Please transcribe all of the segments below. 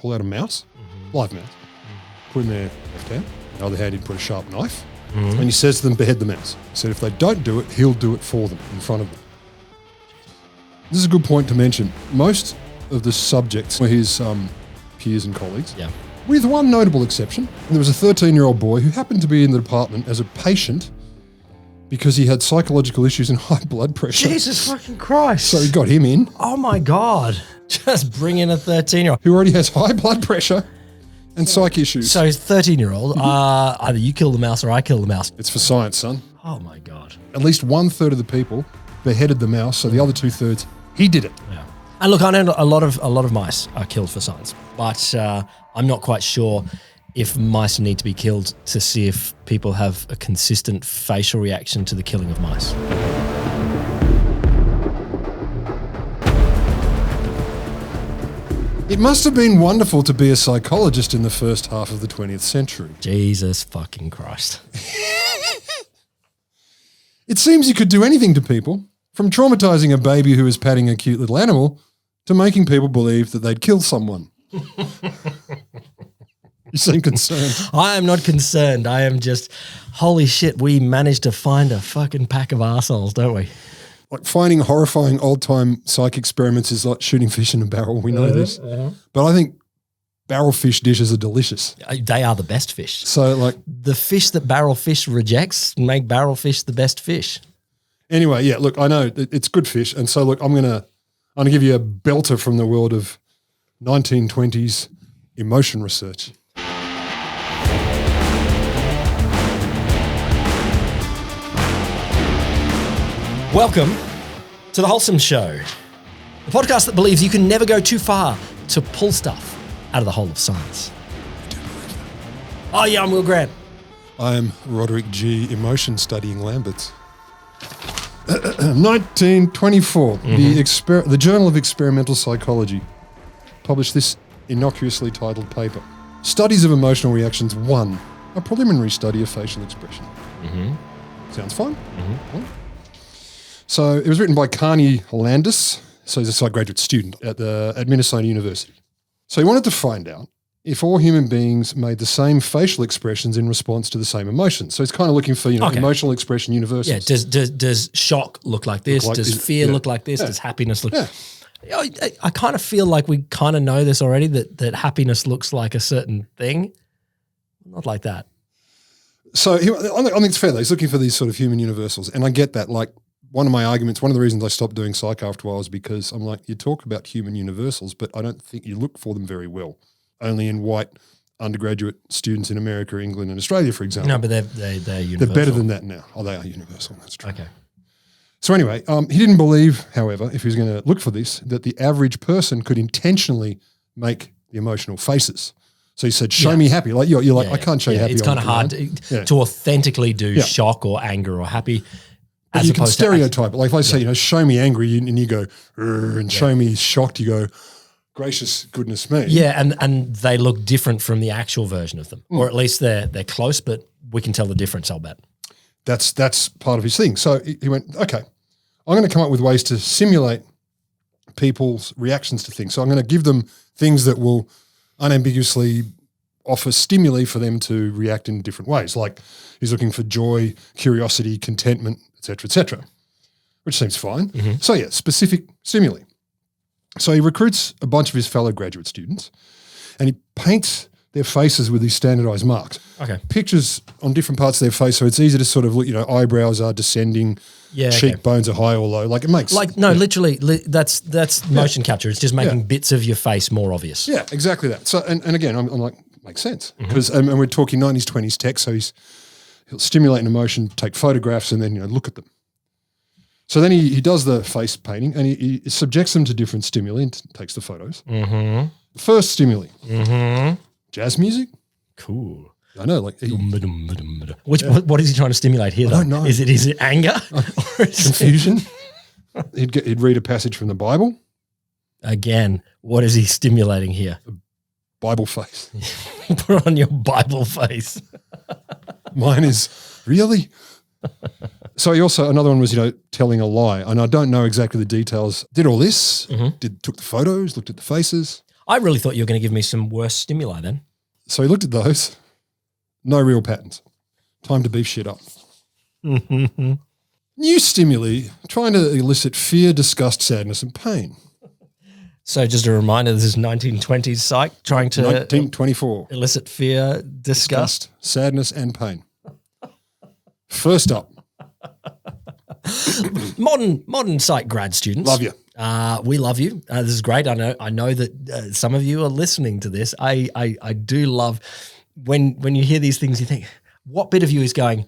pull out a mouse, live mouse, put in their left hand. The other hand, he'd put a sharp knife. And he says to them, behead the mouse. He said if they don't do it, he'll do it for them in front of them. This is a good point to mention. Most of the subjects were his peers and colleagues, with one notable exception. There was a 13-year-old boy who happened to be in the department as a patient because he had psychological issues and high blood pressure. Jesus fucking Christ. So he got him in. Oh my God. Just bring in a 13-year-old. Who already has high blood pressure and psych issues. So he's 13-year-old. Either you kill the mouse or I kill the mouse. It's for science, son. Oh my God. At least 1/3 of the people beheaded the mouse, so the other 2/3, he did it. Yeah. And look, I know a lot of mice are killed for science, but I'm not quite sure if mice need to be killed to see if people have a consistent facial reaction to the killing of mice. It must have been wonderful to be a psychologist in the first half of the 20th century. Jesus fucking Christ. It seems you could do anything to people, from traumatising a baby who is patting a cute little animal to making people believe that they'd kill someone. You seem concerned. I am not concerned. I am just, holy shit, we managed to find a fucking pack of arseholes, don't we? Like finding horrifying old-time psych experiments is like shooting fish in a barrel. We know this. But I think barrel fish dishes are delicious. They are the best fish. So like the fish that barrel fish rejects make barrel fish the best fish. Anyway, yeah, look, I know it's good fish. And so look, I'm gonna give you a belter from the world of 1920s emotion research. Welcome to The Wholesome Show, the podcast that believes you can never go too far to pull stuff out of the whole of science. I do believe that. Oh yeah, I'm Will Grant. I am Roderick G. Emotion Studying Lamberts. 1924, the Journal of Experimental Psychology published this innocuously titled paper. Studies of Emotional Reactions 1, a preliminary study of facial expression. Sounds fun? Well, so it was written by Carney Landis, so he's a psych-graduate student at Minnesota University. So he wanted to find out if all human beings made the same facial expressions in response to the same emotions. So he's kind of looking for, emotional expression universals. Yeah, does shock look like this? Does fear look like this? Does happiness look... I kind of feel like we kind of know this already, that happiness looks like a certain thing. Not like that. So I think it's fair though. He's looking for these sort of human universals. And I get that. Like one of my arguments, one of the reasons I stopped doing psych after a while is because I'm like, you talk about human universals, but I don't think you look for them very well. Only in white undergraduate students in America, England and Australia, for example. No, but they're universal. They're better than that now. Oh, they are universal. That's true. Okay. So anyway, he didn't believe, however, if he was going to look for this, that the average person could intentionally make the emotional faces. So he said, show me happy. Like you're like, I can't show you happy. It's kind of hard to authentically do shock or anger or happy. But you can stereotype it. Like if I say, show me angry and you go, and show me shocked, you go, gracious goodness me. Yeah, and they look different from the actual version of them. Or at least they're close, but we can tell the difference, I'll bet. That's part of his thing. So he went, okay, I'm going to come up with ways to simulate people's reactions to things. So I'm going to give them things that will unambiguously offer stimuli for them to react in different ways. Like he's looking for joy, curiosity, contentment, et cetera, which seems fine. So yeah, specific stimuli. So he recruits a bunch of his fellow graduate students and he paints their faces with these standardized marks. Okay. Pictures on different parts of their face, so it's easy to sort of look, eyebrows are descending, cheekbones are high or low. Like it makes... literally, that's motion capture. It's just making bits of your face more obvious. Yeah, exactly that. So, and again, I'm like, makes sense. Because and we're talking 90s, 20s tech, so he'll stimulate an emotion, take photographs and then, look at them. So then he does the face painting and he subjects them to different stimuli and takes the photos. The first stimuli. Jazz music. Cool. I know, like what is he trying to stimulate here? I don't know. Is it anger? Or confusion? He'd read a passage from the Bible. Again, what is he stimulating here? A Bible face. Put on your Bible face. Mine is really. So he also, another one was, telling a lie. And I don't know exactly the details. Did all this, took the photos, looked at the faces. I really thought you were going to give me some worse stimuli then. So he looked at those. No real patterns. Time to beef shit up. New stimuli trying to elicit fear, disgust, sadness, and pain. So just a reminder, this is 1920s Psych trying to 1924. Elicit fear, disgust, sadness, and pain. First up. modern Psych grad students. Love you. We love you. This is great. I know that some of you are listening to this. I do love when you hear these things, you think, what bit of you is going,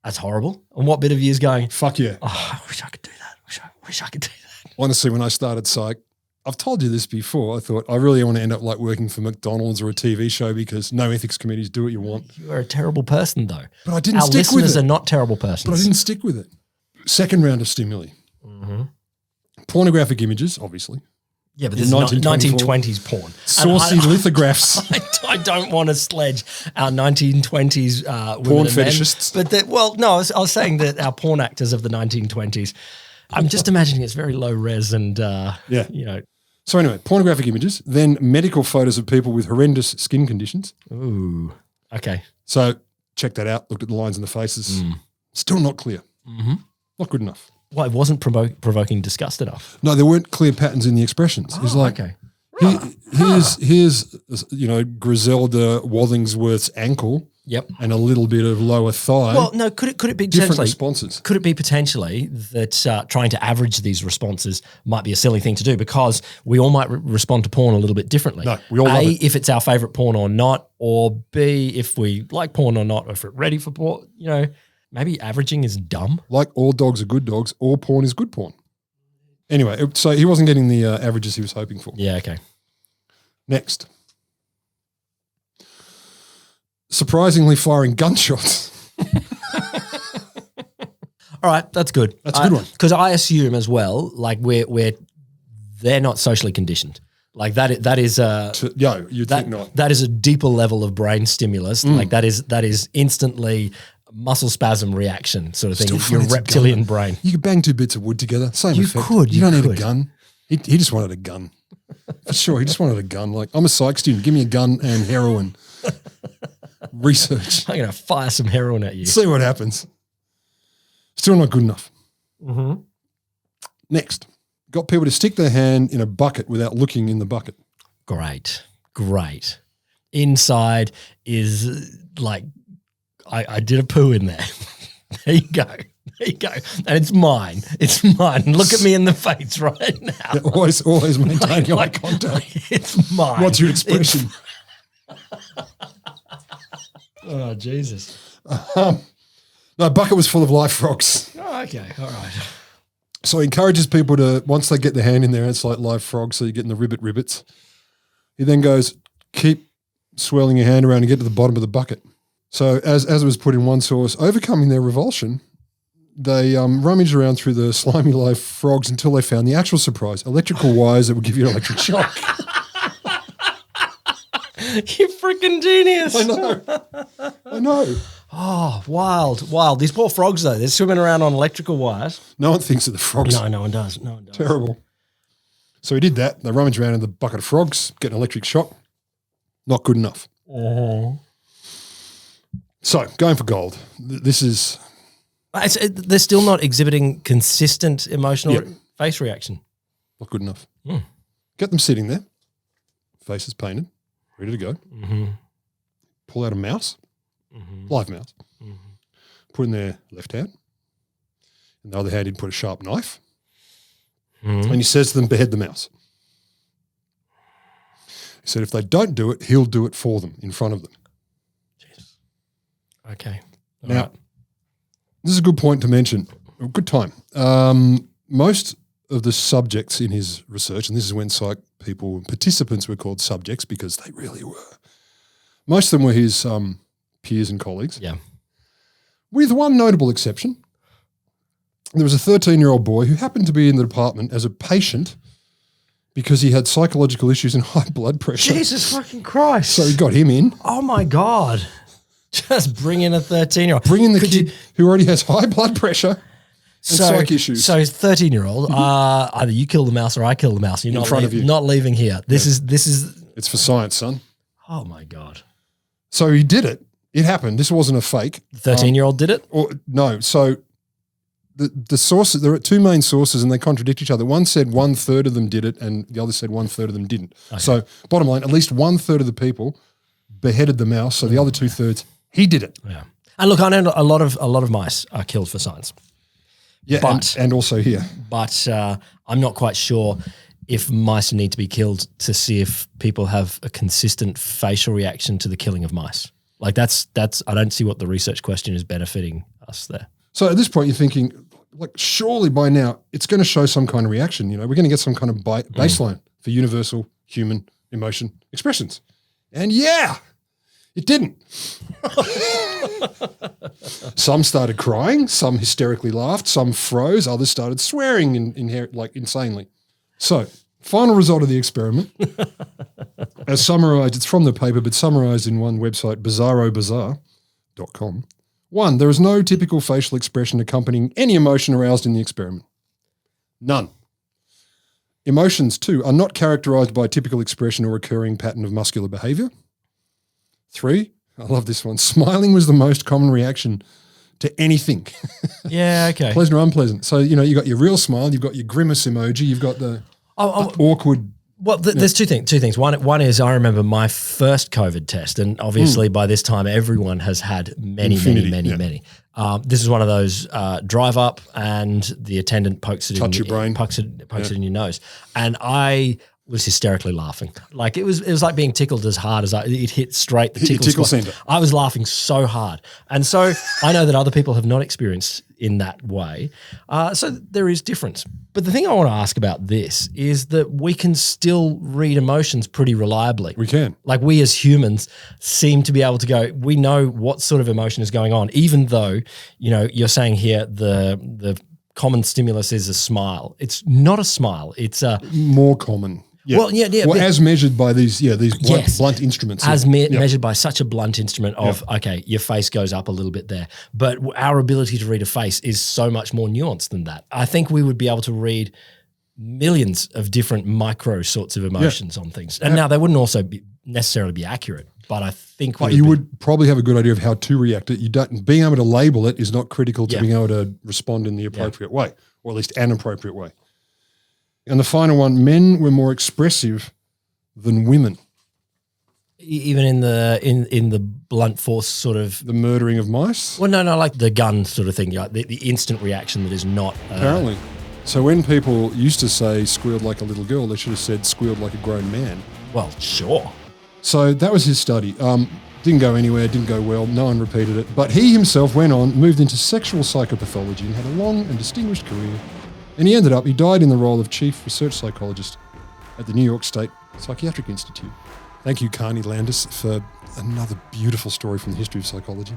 that's horrible? And what bit of you is going, fuck yeah. Oh, I wish I could do that. I wish I could do that. Honestly, when I started Psych, I've told you this before, I thought I really want to end up like working for McDonald's or a TV show because no ethics committees, do what you want. You are a terrible person though. But I didn't stick with it. Our listeners are not terrible persons. But I didn't stick with it. Second round of stimuli. Mm-hmm. Pornographic images, obviously. Yeah, but this is 1920s porn. Saucy lithographs. I don't want to sledge our 1920s porn fetishists. Men, but no, I was saying that our porn actors of the 1920s, I'm just imagining it's very low res and, you know. So anyway, pornographic images, then medical photos of people with horrendous skin conditions. Ooh, okay. So check that out, looked at the lines in the faces. Still not clear. Mm-hmm. Not good enough. Well, it wasn't provoking disgust enough. No, there weren't clear patterns in the expressions. It's like, okay. Here's Griselda Wallingsworth's ankle. Yep. And a little bit of lower thigh. Well, no, could it be different responses? Could it be potentially that trying to average these responses might be a silly thing to do because we all might respond to porn a little bit differently? No, we all love it. if it's our favorite porn or not, or B, if we like porn or not, or if we're ready for porn, you know, maybe averaging is dumb. Like all dogs are good dogs, all porn is good porn. Anyway, so he wasn't getting the averages he was hoping for. Yeah, okay. Next. Surprisingly firing gunshots. All right, that's good. That's a good one. Because I assume as well, like they're not socially conditioned. Like that is you'd think not. That is a deeper level of brain stimulus. Like that is instantly muscle spasm reaction sort of thing. Your reptilian brain. You could bang two bits of wood together. Same effect. You don't need a gun. He just wanted a gun. For sure, he just wanted a gun. Like, I'm a psych student. Give me a gun and heroin. Research. I'm going to fire some heroin at you. See what happens. Still not good enough. Mm-hmm. Next. Got people to stick their hand in a bucket without looking in the bucket. Great. Inside is like, I did a poo in there. There you go. And it's mine. Look at me in the face right now. Yeah, always maintaining eye contact. It's mine. What's your expression? Oh, Jesus. No, bucket was full of live frogs. Oh, okay. All right. So he encourages people to, once they get their hand in there, it's like live frogs, so you're getting the ribbits. He then goes, keep swirling your hand around and get to the bottom of the bucket. So as it was put in one source, overcoming their revulsion, they rummaged around through the slimy live frogs until they found the actual surprise, electrical wires that would give you an electric shock. You freaking genius. I know. Oh, wild. These poor frogs, though, they're swimming around on electrical wires. No one thinks of the frogs. No one does. Terrible. So he did that. They rummaged around in the bucket of frogs, get an electric shock. Not good enough. Uh-huh. So going for gold. This is... They're still not exhibiting consistent emotional face reaction. Not good enough. Get them sitting there, faces painted, ready to go. Mm-hmm. Pull out a mouse, live mouse, put in their left hand. In the other hand, he'd put a sharp knife. And he says to them, behead the mouse. He said, if they don't do it, he'll do it for them in front of them. Jesus. Okay. Now, this is a good point to mention. A good time. Most of the subjects in his research, and this is when psych people, participants were called subjects because they really were. Most of them were his peers and colleagues. Yeah. With one notable exception. There was a 13-year-old boy who happened to be in the department as a patient because he had psychological issues and high blood pressure. Jesus fucking Christ. So he got him in. Oh, my God. Just bring in a 13-year-old. Bring in the kid who already has high blood pressure and psych issues. So 13-year-old, either you kill the mouse or I kill the mouse. You're not leaving here. This is It's for science, son. Oh my God. So he did it. It happened. This wasn't a fake. 13-year-old did it? Or no. So the sources, there are two main sources and they contradict each other. One said 1/3 of them did it and the other said 1/3 of them didn't. Okay. So bottom line, at least 1/3 of the people beheaded the mouse. So the other 2/3, he did it. Yeah. And look, I know a lot of mice are killed for science. Yeah, but, and also here. But I'm not quite sure if mice need to be killed to see if people have a consistent facial reaction to the killing of mice. Like that's I don't see what the research question is benefiting us there. So at this point you're thinking, like, surely by now it's going to show some kind of reaction. You know, we're going to get some kind of baseline for universal human emotion expressions. And yeah, it didn't. Some started crying, some hysterically laughed, some froze, others started swearing like insanely. So, final result of the experiment, as summarized, it's from the paper, but summarized in one website, bizarrobazaar.com. 1, there is no typical facial expression accompanying any emotion aroused in the experiment. None. Emotions, 2, are not characterized by a typical expression or recurring pattern of muscular behavior. 3, I love this one, smiling was the most common reaction to anything. Yeah, okay. Pleasant or unpleasant. So, you know, you've got your real smile, you've got your grimace emoji, you've got the awkward. Well, there's two things. One is I remember my first COVID test, and obviously by this time everyone has had many. This is one of those drive up and the attendant pokes it Touch in your brain. pokes it in your nose. And I was hysterically laughing. Like it was like being tickled as hard as it hit straight the tickle center. I was laughing so hard. And so I know that other people have not experienced in that way. So there is difference. But the thing I want to ask about this is that we can still read emotions pretty reliably. We can. Like we as humans seem to be able to go, we know what sort of emotion is going on, even though, you know, you're saying here the common stimulus is a smile. It's not a smile. It's more common. Yeah. Well, yeah. Well, as measured by these blunt instruments. As measured by such a blunt instrument of, okay, your face goes up a little bit there. But our ability to read a face is so much more nuanced than that. I think we would be able to millions of different micro sorts of emotions on things. And now they wouldn't also necessarily be accurate, but I think you would probably have a good idea of how to react. Being able to label it is not critical to being able to respond in the appropriate way, or at least an appropriate way. And the final one, men were more expressive than women. Even in the blunt force sort of the murdering of mice. Well, no, like the gun sort of thing, like the instant reaction that is not apparently. So when people used to say squealed like a little girl, they should have said squealed like a grown man. Well, sure. So that was his study. Didn't go anywhere, didn't go well. No one repeated it. But he himself went on, moved into sexual psychopathology, and had a long and distinguished career. And he died in the role of chief research psychologist at the New York State Psychiatric Institute. Thank you, Carney Landis, for another beautiful story from the history of psychology.